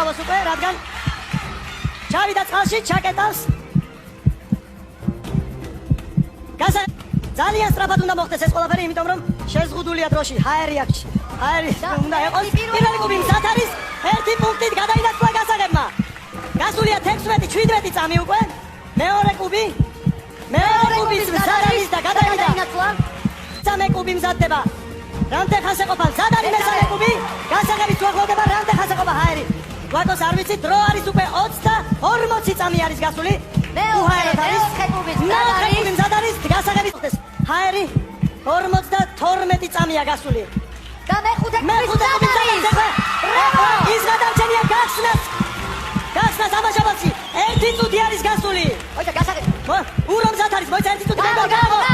უკავოს უკვე, რადგან ჩავიდა წყალში, ჩაკეტავს. ძალიან სწრაფად უნდა მოხდეს ეს ყველაფერი, იმიტომ რომ შეზღუდულია დროში, ჰაერი აქვს. ჰაერი უნდა იყოს. პირველი კუბი მზად არის, 1 პუნქტით გადაინაცვლა გასაღებმა. გასულია 16-17 წამი უკვე. მეორე კუბი მზად არის და გადაინაცვლა. მესამე კუბი მზადდება. რამდენ ხანს ეყოფა მზად არის მესამე კუბი? გასაღებით თუ ახლოვდება რამდენ ხანს ეყოფა ჰაერი? ვაკოს არ ვიცი, დრო არის უკვე 20-40 წამი არის გასული. მეორე კუბი მზად არის, გასაღებით ხდეს. ჰაერი 52 წამია გასული. და მეხუთე კუბი მზად არის. ის გადარჩენია გახსნას ამაშაბათში 1 წუთი არის გასული. ოჩა გასაღებით. ურო მზად არის, მოიცა 1 წუთი გაგო.